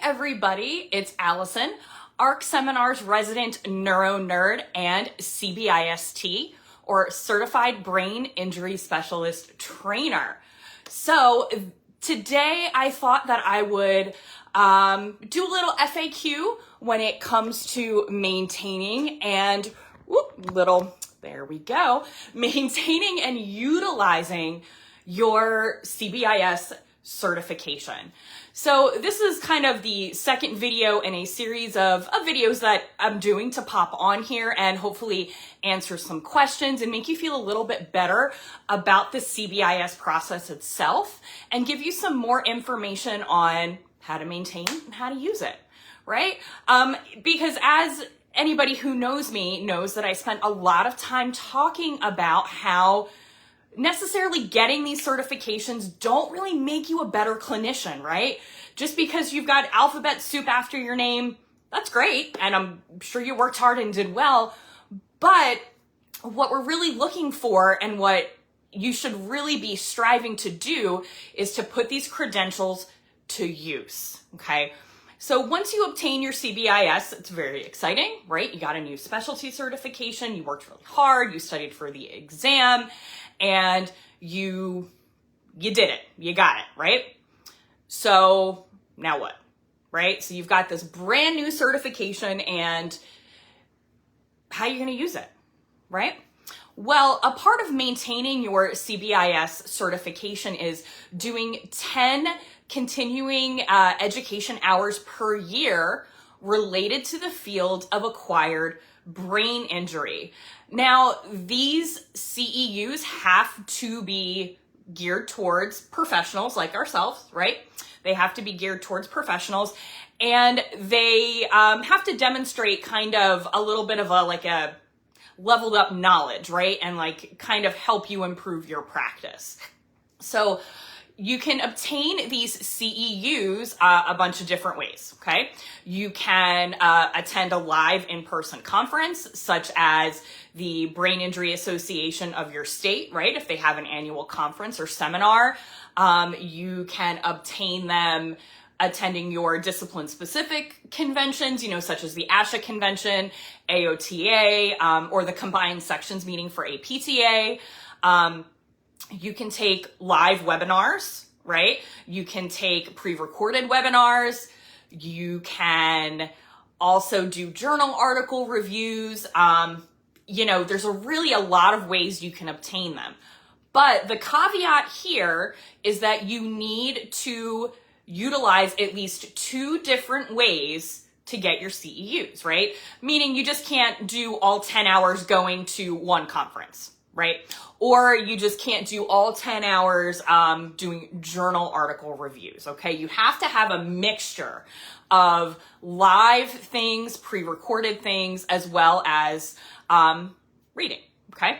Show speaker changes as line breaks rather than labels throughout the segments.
everybody, it's Allison, ARC Seminars resident neuro nerd and CBIST, or Certified Brain Injury Specialist Trainer. So today I thought that I would do a little FAQ when it comes to maintaining and maintaining and utilizing your CBIS certification. So this is kind of the second video in a series of videos that I'm doing to pop on here and hopefully answer some questions and make you feel a little bit better about the CBIS process itself and give you some more information on how to maintain and how to use it, right? Because as anybody who knows me knows that I spent a lot of time talking about how necessarily getting these certifications don't really make you a better clinician, right? Just because you've got alphabet soup after your name, that's great. And I'm sure you worked hard and did well. But what we're really looking for and what you should really be striving to do is to put these credentials to use, okay? So once you obtain your CBIS, it's very exciting, right? You got a new specialty certification, you worked really hard, you studied for the exam, and you did it, you got it, right? So now what, right? So you've got this brand new certification and how are you gonna use it, right? Well, a part of maintaining your CBIS certification is doing 10 continuing education hours per year related to the field of acquired brain injury. Now, these CEUs have to be geared towards professionals like ourselves, right? They have to be geared towards professionals, and they have to demonstrate kind of a little bit of a leveled up knowledge, right? And like kind of help you improve your practice. So you can obtain these CEUs a bunch of different ways, okay? You can attend a live in-person conference, such as the Brain Injury Association of your state, right? If they have an annual conference or seminar, you can obtain them attending your discipline-specific conventions, such as the ASHA convention, AOTA, or the combined sections meeting for APTA. You can take live webinars, right? You can take pre-recorded webinars. You can also do journal article reviews. There's really a lot of ways you can obtain them. But the caveat here is that you need to utilize at least 2 different ways to get your CEUs, right? Meaning you just can't do all 10 hours going to one conference, right? Or you just can't do all 10 hours doing journal article reviews, okay? You have to have a mixture of live things, pre-recorded things, as well as reading, okay?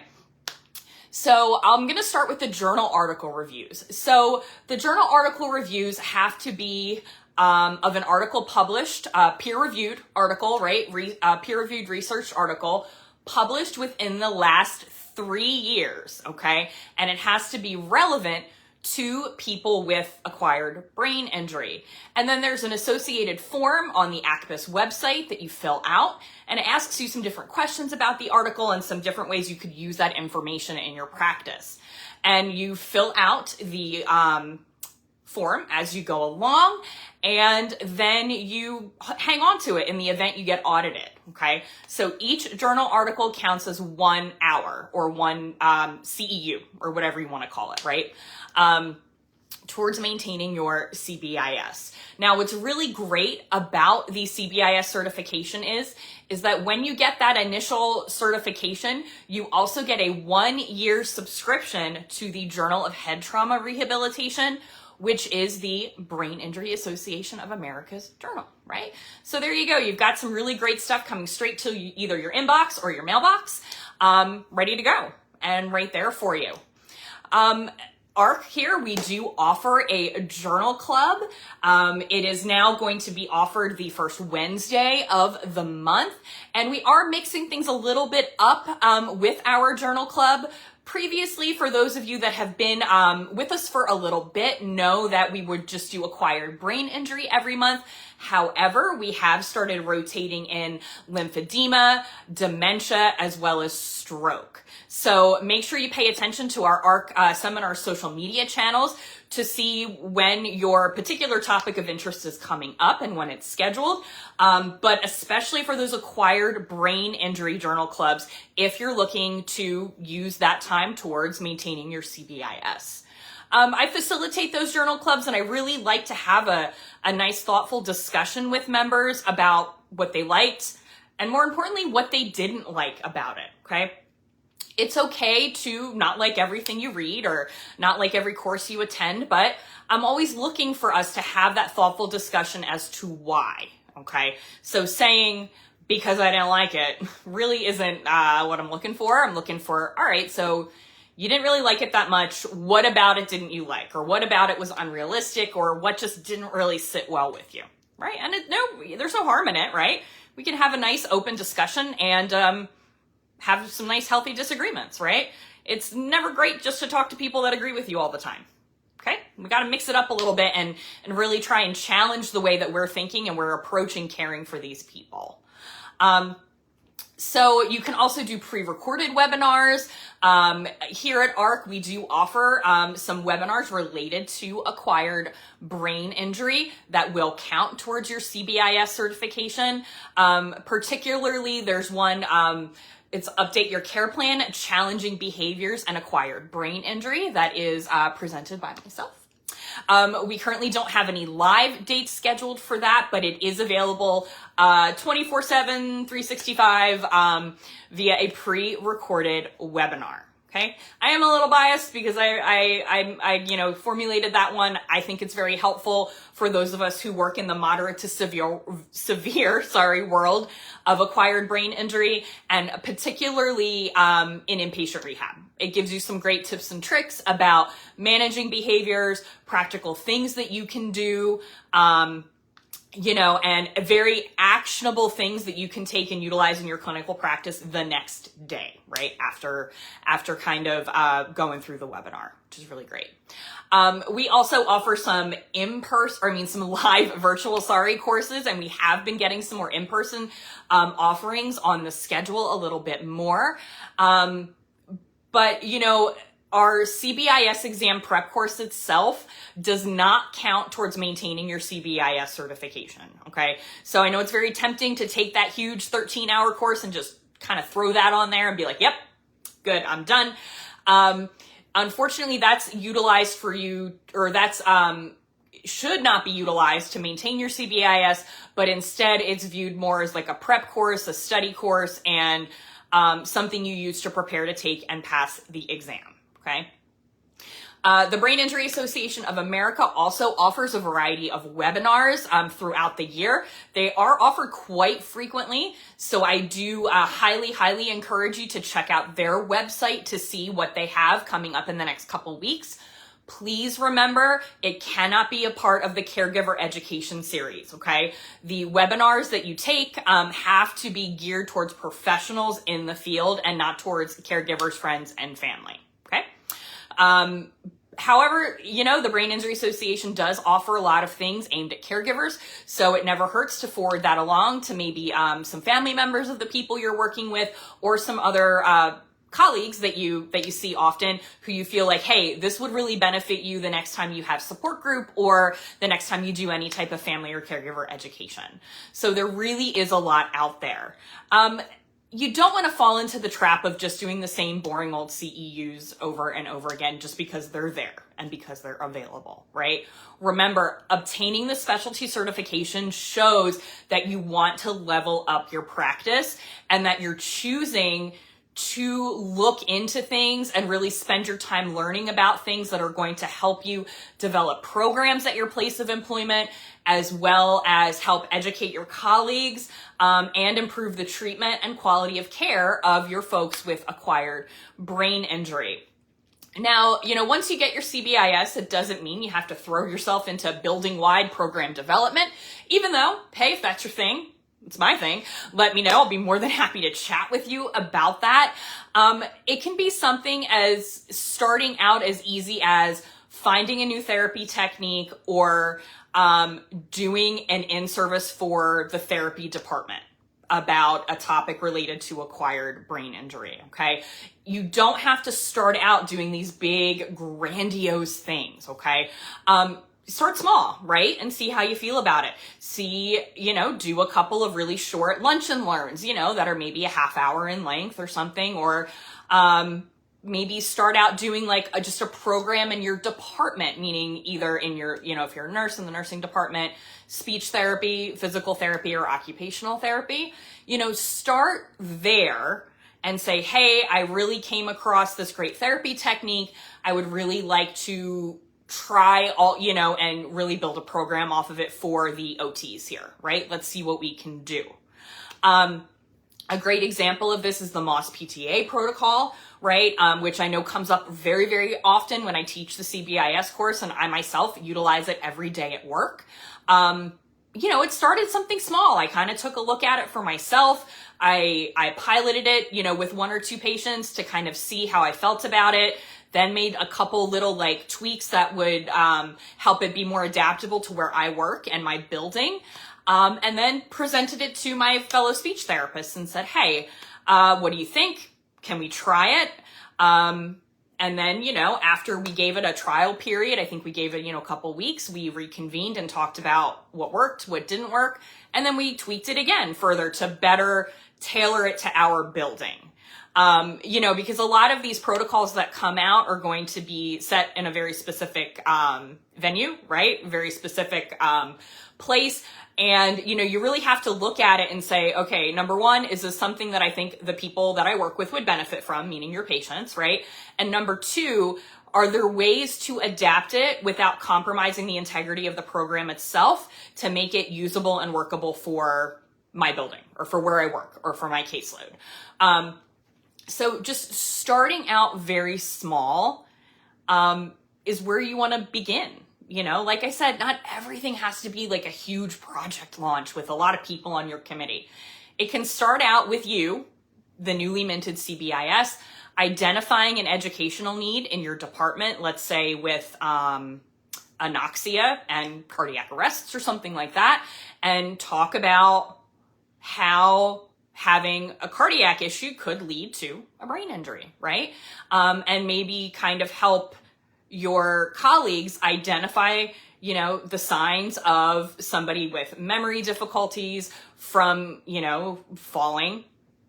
So I'm going to start with the journal article reviews. So the journal article reviews have to be of an article published, peer-reviewed article, right? Peer-reviewed research article published within the last 3 years, okay? And it has to be relevant to people with acquired brain injury. And then there's an associated form on the ACBIS website that you fill out, and it asks you some different questions about the article and some different ways you could use that information in your practice. And you fill out the form as you go along, and then you hang on to it in the event you get audited, okay? So each journal article counts as 1 hour or 1 CEU or whatever you want to call it, right? Towards maintaining your CBIS. Now, what's really great about the CBIS certification is that when you get that initial certification, you also get a 1-year subscription to the Journal of Head Trauma Rehabilitation, which is the Brain Injury Association of America's journal, right? So there you go. You've got some really great stuff coming straight to either your inbox or your mailbox, ready to go and right there for you. ARC here, we do offer a journal club. It is now going to be offered the first Wednesday of the month, and we are mixing things a little bit up with our journal club. Previously, for those of you that have been with us for a little bit, know that we would just do acquired brain injury every month. However, we have started rotating in lymphedema, dementia, as well as stroke. So make sure you pay attention to our ARC seminar social media channels to see when your particular topic of interest is coming up and when it's scheduled. But especially for those acquired brain injury journal clubs, if you're looking to use that time towards maintaining your CBIS. I facilitate those journal clubs, and I really like to have a nice, thoughtful discussion with members about what they liked and, more importantly, what they didn't like about it, okay? It's okay to not like everything you read or not like every course you attend, but I'm always looking for us to have that thoughtful discussion as to why, okay? So saying, because I didn't like it, really isn't what I'm looking for. I'm looking for, all right, so you didn't really like it that much. What about it didn't you like? Or what about it was unrealistic? Or what just didn't really sit well with you, right? And there's no harm in it, right? We can have a nice open discussion and have some nice healthy disagreements, right? It's never great just to talk to people that agree with you all the time, okay? We got to mix it up a little bit and really try and challenge the way that we're thinking and we're approaching caring for these people. So you can also do pre-recorded webinars. Here at ARC, we do offer some webinars related to acquired brain injury that will count towards your CBIS certification. Particularly, there's one, it's Update Your Care Plan, Challenging Behaviors and Acquired Brain Injury, that is presented by myself. We currently don't have any live dates scheduled for that, but it is available 24/7, 365 via a pre-recorded webinar. Okay, I am a little biased because I formulated that one. I think it's very helpful for those of us who work in the moderate to severe world of acquired brain injury, and particularly in inpatient rehab. It gives you some great tips and tricks about managing behaviors, practical things that you can do, and very actionable things that you can take and utilize in your clinical practice the next day, right? After kind of going through the webinar, which is really great. We also offer some some live virtual, courses, and we have been getting some more in-person offerings on the schedule a little bit more. But our CBIS exam prep course itself does not count towards maintaining your CBIS certification, okay? So I know it's very tempting to take that huge 13-hour course and just kind of throw that on there and be like, yep, good, I'm done. Unfortunately, that's utilized for you, or that's should not be utilized to maintain your CBIS, but instead it's viewed more as like a prep course, a study course, and something you use to prepare to take and pass the exam. Okay. The Brain Injury Association of America also offers a variety of webinars throughout the year. They are offered quite frequently, so I do highly, highly encourage you to check out their website to see what they have coming up in the next couple weeks. Please remember, it cannot be a part of the caregiver education series, okay? The webinars that you take have to be geared towards professionals in the field and not towards caregivers, friends, and family, okay? However, the Brain Injury Association does offer a lot of things aimed at caregivers, so it never hurts to forward that along to maybe some family members of the people you're working with, or some other colleagues that you see often who you feel like, hey, this would really benefit you the next time you have support group or the next time you do any type of family or caregiver education. So there really is a lot out there. You don't want to fall into the trap of just doing the same boring old CEUs over and over again just because they're there and because they're available, right? Remember, obtaining the specialty certification shows that you want to level up your practice and that you're choosing to look into things and really spend your time learning about things that are going to help you develop programs at your place of employment, as well as help educate your colleagues and improve the treatment and quality of care of your folks with acquired brain injury. Now, once you get your CBIS, it doesn't mean you have to throw yourself into building-wide program development, even though, hey, if that's your thing, it's my thing, let me know. I'll be more than happy to chat with you about that. It can be something as starting out as easy as finding a new therapy technique or doing an in-service for the therapy department about a topic related to acquired brain injury, okay? You don't have to start out doing these big, grandiose things, okay? Start small, right? And see how you feel about it. See, do a couple of really short lunch and learns, that are maybe a half hour in length or something, or maybe start out doing like just a program in your department, meaning either in your, if you're a nurse in the nursing department, speech therapy, physical therapy, or occupational therapy, start there and say, hey, I really came across this great therapy technique. I would really like to try all, and really build a program off of it for the OTs here, right? Let's see what we can do. A great example of this is the MOS PTA protocol, right? Which I know comes up very, very often when I teach the CBIS course, and I myself utilize it every day at work. It started something small. I kind of took a look at it for myself. I piloted it, with 1 or 2 patients to kind of see how I felt about it. Then made a couple little like tweaks that would help it be more adaptable to where I work and my building. And then presented it to my fellow speech therapists and said, hey, what do you think? Can we try it? And then, after we gave it a trial period, I think we gave it, a couple weeks, we reconvened and talked about what worked, what didn't work. And then we tweaked it again further to better tailor it to our building. Because a lot of these protocols that come out are going to be set in a very specific venue, right? Very specific place. And, you really have to look at it and say, okay, number one, is this something that I think the people that I work with would benefit from, meaning your patients, right? And number two, are there ways to adapt it without compromising the integrity of the program itself to make it usable and workable for my building or for where I work or for my caseload? So just starting out very small is where you want to begin. Like I said, not everything has to be like a huge project launch with a lot of people on your committee. It can start out with you, the newly minted CBIS, identifying an educational need in your department, let's say with anoxia and cardiac arrests or something like that, and talk about how having a cardiac issue could lead to a brain injury, right? And maybe kind of help your colleagues identify, the signs of somebody with memory difficulties from, falling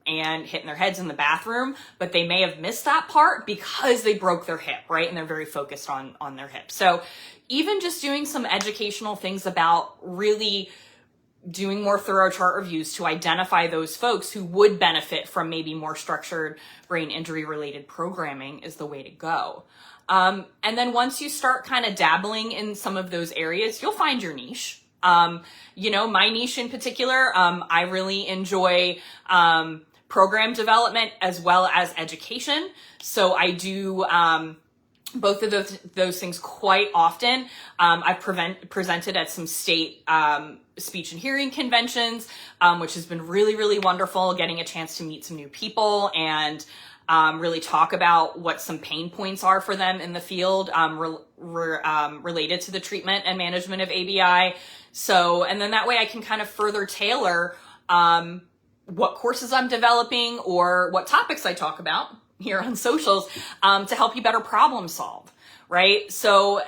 and hitting their heads in the bathroom, but they may have missed that part because they broke their hip, right? And they're very focused on their hip. So even just doing some educational things about really doing more thorough chart reviews to identify those folks who would benefit from maybe more structured brain injury related programming is the way to go. And then once you start kind of dabbling in some of those areas, you'll find your niche. My niche in particular, I really enjoy program development as well as education. So I do both of those things quite often. I've presented at some state speech and hearing conventions, which has been really, really wonderful, getting a chance to meet some new people and really talk about what some pain points are for them in the field related to the treatment and management of ABI. So, and then that way I can kind of further tailor what courses I'm developing or what topics I talk about here on socials to help you better problem solve, right? So,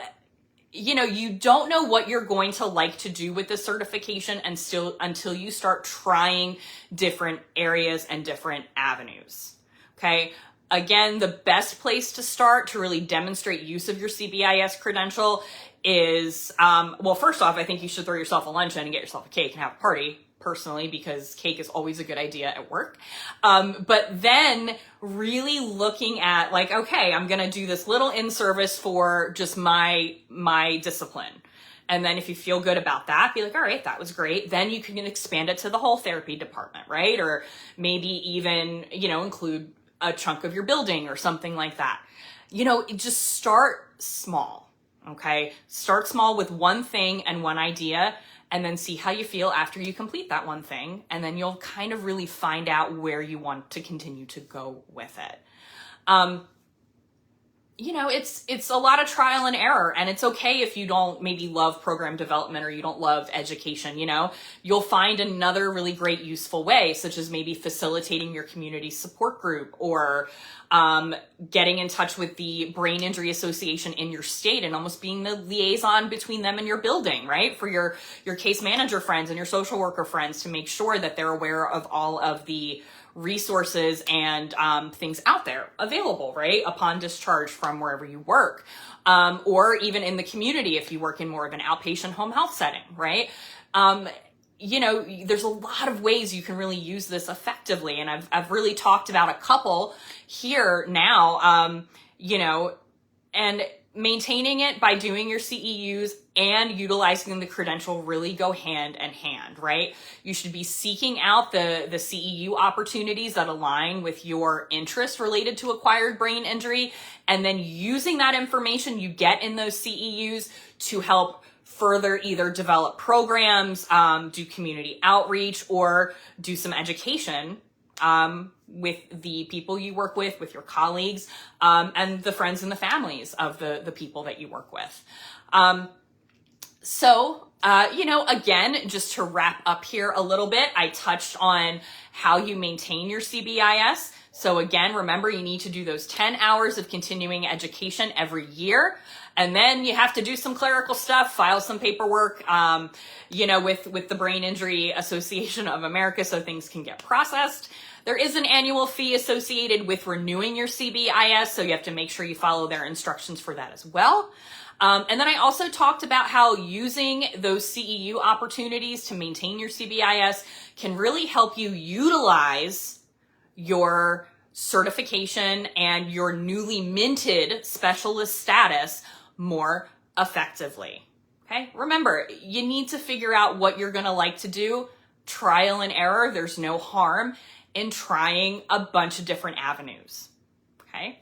you don't know what you're going to like to do with this certification until you start trying different areas and different avenues. Okay. Again, the best place to start to really demonstrate use of your CBIS credential is, well, first off, I think you should throw yourself a luncheon and get yourself a cake and have a party, personally, because cake is always a good idea at work. But then really looking at like, okay, I'm going to do this little in-service for just my discipline. And then if you feel good about that, be like, all right, that was great. Then you can expand it to the whole therapy department, right? Or maybe even, include a chunk of your building or something like that. Just start small, okay? Start small with one thing and one idea and then see how you feel after you complete that one thing. And then you'll kind of really find out where you want to continue to go with it. You know, it's a lot of trial and error, and it's okay if you don't maybe love program development or you don't love education. You know, you'll find another really great useful way, such as maybe facilitating your community support group, or getting in touch with the Brain Injury Association in your state and almost being the liaison between them and your building, right? For your case manager friends and your social worker friends, to make sure that they're aware of all of the resources and things out there available, right, upon discharge from wherever you work, or even in the community if you work in more of an outpatient home health setting, right? You know, there's a lot of ways you can really use this effectively, and I've really talked about a couple here now, you know, and maintaining it by doing your CEUs and utilizing the credential really go hand in hand, right? You should be seeking out the CEU opportunities that align with your interests related to acquired brain injury, and then using that information you get in those CEUs to help further either develop programs, do community outreach, or do some education with the people you work with your colleagues, and the friends and the families of the people that you work with. So, you know, again, just to wrap up here a little bit, I touched on how you maintain your CBIS. So again, remember, you need to do those 10 hours of continuing education every year. And then you have to do some clerical stuff, file some paperwork, you know, with the Brain Injury Association of America, so things can get processed. There is an annual fee associated with renewing your CBIS, so you have to make sure you follow their instructions for that as well. And then I also talked about how using those CEU opportunities to maintain your CBIS can really help you utilize your certification and your newly minted specialist status more effectively. Okay? Remember, you need to figure out what you're going to like to do. Trial and error. There's no harm in trying a bunch of different avenues. Okay?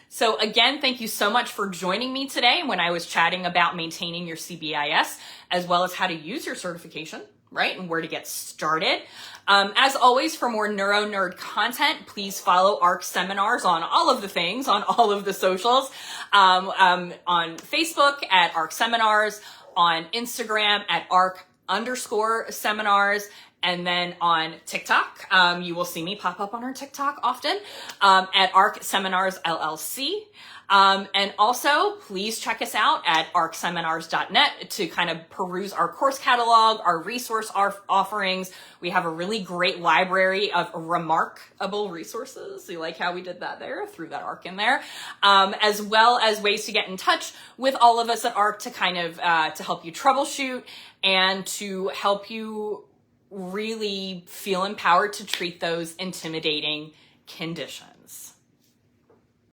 So again, thank you so much for joining me today when I was chatting about maintaining your CBIS, as well as how to use your certification, right? And where to get started. As always, for more neuro nerd content, please follow ARC Seminars on all of the things, on all of the socials, on Facebook at ARC Seminars, on Instagram at ARC_seminars, and then on TikTok, you will see me pop up on our TikTok often, at ARC Seminars LLC. And also, please check us out at arcseminars.net to kind of peruse our course catalog, our resource offerings. We have a really great library of remarkable resources. You like how we did that there? Threw that ARC in there. As well as ways to get in touch with all of us at ARC to kind of, to help you troubleshoot and to help you really feel empowered to treat those intimidating conditions.